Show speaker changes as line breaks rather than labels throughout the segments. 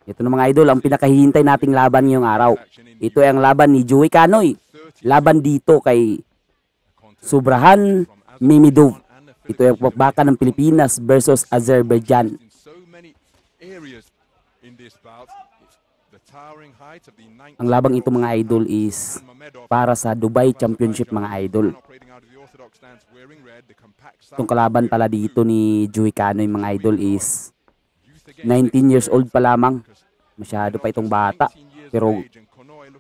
Ito na mga idol, ang pinakahihintay nating laban ngayong araw. Ito ay ang laban ni Joey Canoy. Laban dito kay Subhan Mamedov. Ito ay bakbakan ng Pilipinas versus Azerbaijan. Ang labang ito mga idol is para sa Dubai Championship mga idol. Itong kalaban pala dito ni Joey Canoy mga idol is 19 years old pa lamang. Masyado pa itong bata pero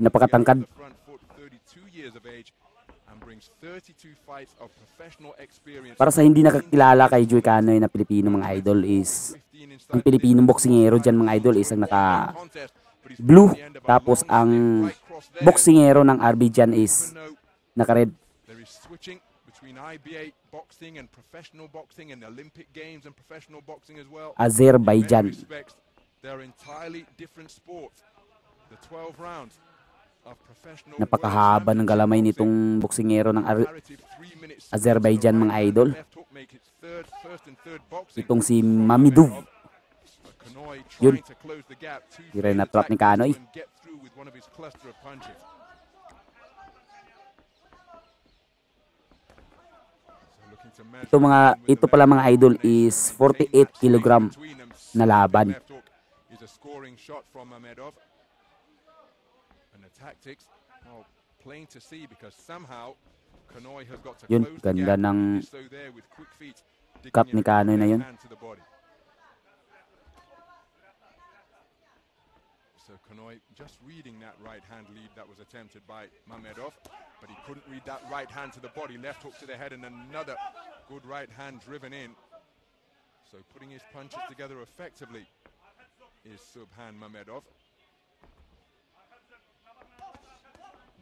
napakatangkad. Para sa hindi nakakilala kay Joey Canoy na Pilipino mga idol is ang Pilipinong boksingero dyan mga idol is ang naka blue, tapos ang boksingero ng Azerbaijan is naka red. Azerbaijan. Napakahaba ng galamay nitong boksingero ng Azerbaijan mga idol. Itong si Mamedov. Yun. Tira na trap ni Canoy. Ito pala mga idol is 48 kg na laban. Yun, ganda ng cut ni Canoy na yun.
So Canoy just reading that right hand lead that was attempted by Mamedov, but he couldn't read that right hand to the body. Left hook to the head and another good right hand driven in. So putting his punches together effectively is Subhan Mamedov.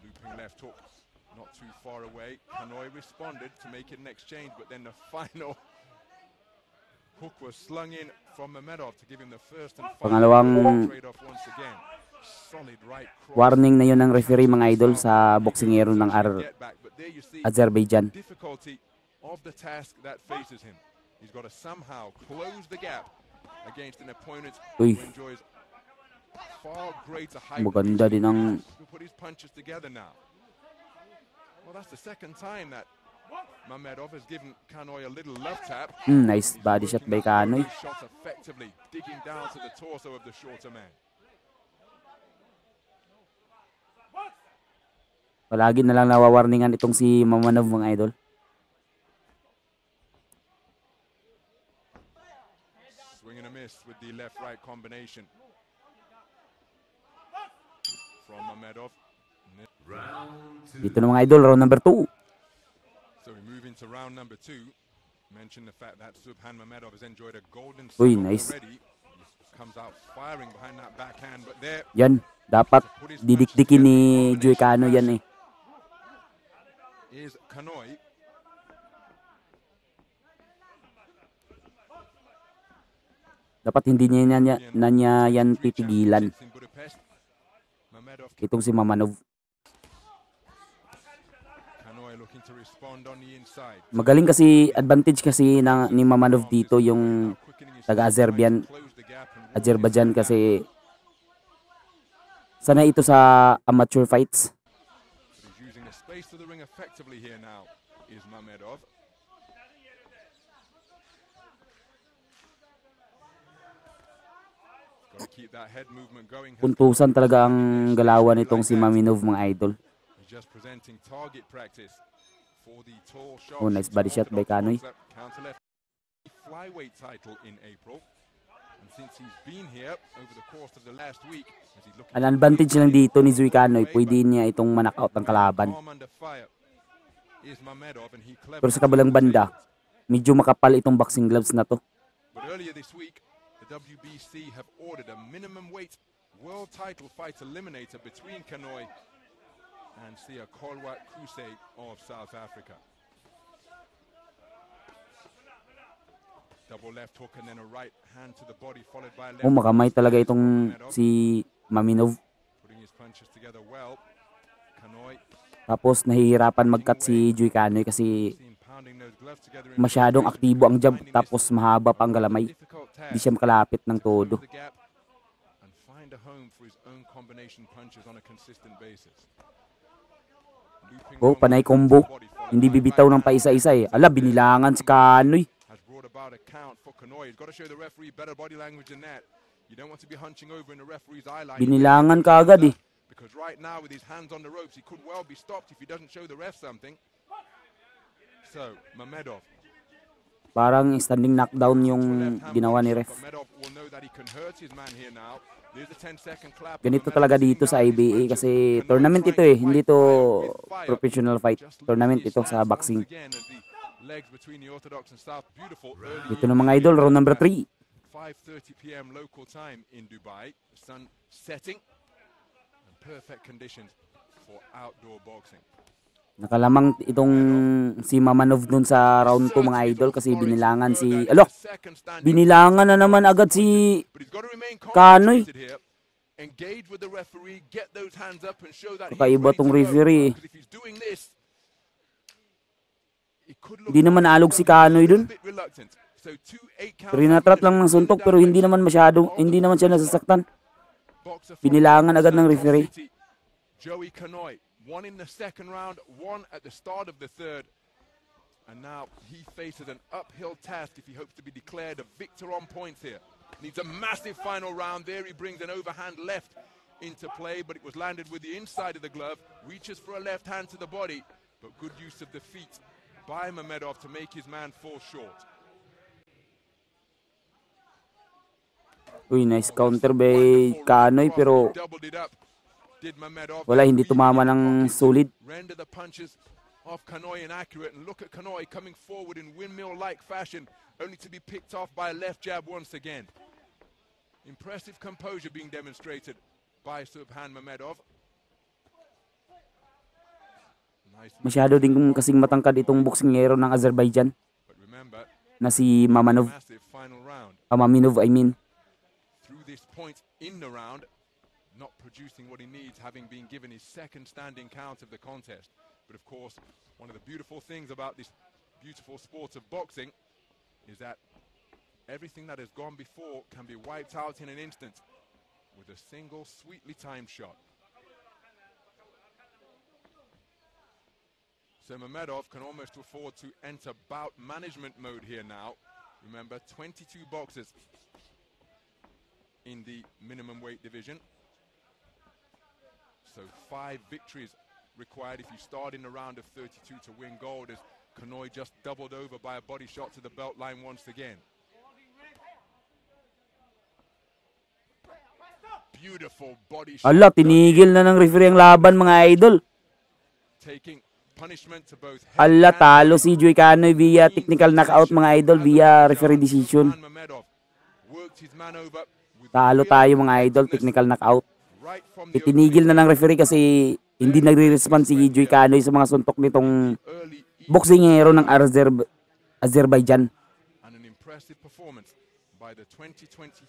Looping left hook, not too far away. Canoy responded to make it an exchange, but then the final hook was slung in from Mamedov to give him the first and
pangalawang warning na yun ng referee mga idol sa boksingero ng Azerbaijan.
Of the task that faces him. He's got to somehow close the gap against an opponent who enjoys far greater height.
Maganda din ang
put his punches together now. Well, that's the second time that Mamedov has given Canoy a little love tap.
Nice body shot by Canoy.
Shot effectively, digging down to the torso of the shorter man.
Palagi na lang nawawarningan itong si Mamedov mga idol.
Swing and a miss with the left-right combination from Mamedov.
Dito na mga idol, round number 2.
So we move into round number 2. Mention the fact that Subhan Mamedov has enjoyed a golden
nice.
already. Comes out firing behind that backhand, but there.
Yan, dapat didikdikin ni Joey Canoy yan eh.
Is Canoy.
Dapat hindi niya yan titigilan. Itong si Mamedov. Magaling kasi, advantage kasi ni Mamedov dito yung taga-Azerbaijan kasi sanay ito sa amateur fights. Puntusan talaga ang galawan nitong si Mamedov mga idol. Nice body shot by Canoy. Ang advantage lang dito ni Joey Canoy, pwede niya itong manakaut ng kalaban. Pero sa kabilang banda, medyo makapal itong boxing gloves na to.
WBC have ordered a minimum weight world title fight eliminator between Canoy and Sia Kolwat Kruse of South Africa. Double left hook and then a right hand to the body followed by left.
Makamay talaga itong si Mamedov.
Putting his punches together well. Canoy.
Tapos nahihirapan mag-cut si Joey Canoy kasi
Pounding those gloves together in
masyadong
frustration,
aktibo ang jab
finding this
tapos mahaba pa ang galamay.
difficult
Hindi
task.
siya makalapit ng todo.
The gap and find a home for his own combination punches on a consistent basis. Looping
Oh,
long
panay
right
combo.
to the body, followed
Hindi
by
bibitaw
right
ng
hand.
paisa-isa eh. Ala, binilangan si Kanoy.
Has brought about a count for Kanoy. He's got to show the referee better body language than that. You don't want to be hunching over in the referee's eye line.
Binilangan kaagad eh.
Because right now with his hands on the ropes, he could well be stopped if he doesn't show the ref something. So, Mamedov.
Parang standing knockdown yung
to a left-hand
ginawa ni
body
ref.
shot. Mamedov will know that he can hurt his man here now. There's a 10-second clap.
Ganito
Mamedov
talaga
sitting
dito sa
down in his
IBA
punches.
kasi
Kanoy
tournament
trying
ito
to
eh. Hindi
fight
to
fire with fire.
professional fight.
Just
Tournament
losing
ito
his
sa
stance
boxing.
once again as the legs between the Orthodox and South. Beautiful early
Dito na mga idol, round number 3.
5:30 p.m. local time in Dubai. The sun setting and perfect conditions for outdoor boxing.
Nakalamang itong si Mamanov dun sa round 2 mga idol kasi binilangan si... Alo! Binilangan na naman agad si
But he's got to remain
Kanoy.
concentrated here. Engage with the referee, get those hands up and show that he's
Kakaiba
ready to
tong
go.
referee eh.
Because if he's doing this, it could look
Hindi naman naalog si Kanoy dun.
a bit reluctant. So 2 8 counts.
Rinatrat lang ng suntok pero hindi naman siya nasasaktan.
Boxer from
Binilangan agad ng
Santos
referee.
City, Joey Kanoy, one in the second round, one at the start of the third. And now he faces an uphill task if he hopes to be declared a victor on points here. Needs a massive final round there. He brings an overhand left into play, but it was landed with the inside of the glove. Reaches for a left hand to the body, but good use of the feet by Mamedov to make his man fall short.
Uy, nice counter by Kanoy pero wala, hindi tumama ng solid.
Render the punches of Kanoy inaccurate, and look at Kanoy coming forward in windmill-like fashion, only to be picked off by a left jab once again. Impressive composure being demonstrated by Subhan Mamedov. Nice.
Masyado din kasing matangkad itong boksingero ng Azerbaijan
But remember,
na si Mamanov.
massive final round.
Maminov, I mean.
Through this point in the round, not producing what he needs, having been given his second standing count of the contest. But of course, one of the beautiful things about this beautiful sport of boxing is that everything that has gone before can be wiped out in an instant with a single sweetly timed shot. So Mamedov can almost afford to enter bout management mode here now. Remember, 22 boxers in the minimum weight division. So 5 victories required if you start in the round of 32 to win gold, as Kanoy just doubled over by a body shot to the belt line once again. Beautiful body shot.
Ala, tinigil na ng referee ang laban mga idol.
Taking punishment to both head
Ala,
and
talo si Joey Kanoy via technical knockout mga idol, via referee decision.
Mamedov worked his man over with
Talo
real
tayo mga idol,
excellence
technical knockout.
right from the
Itinigil na ng referee kasi hindi nagre-respond si Joey Kanoy sa mga suntok nitong
early
boksingero ng Azerbaijan.
and an impressive performance by the 2024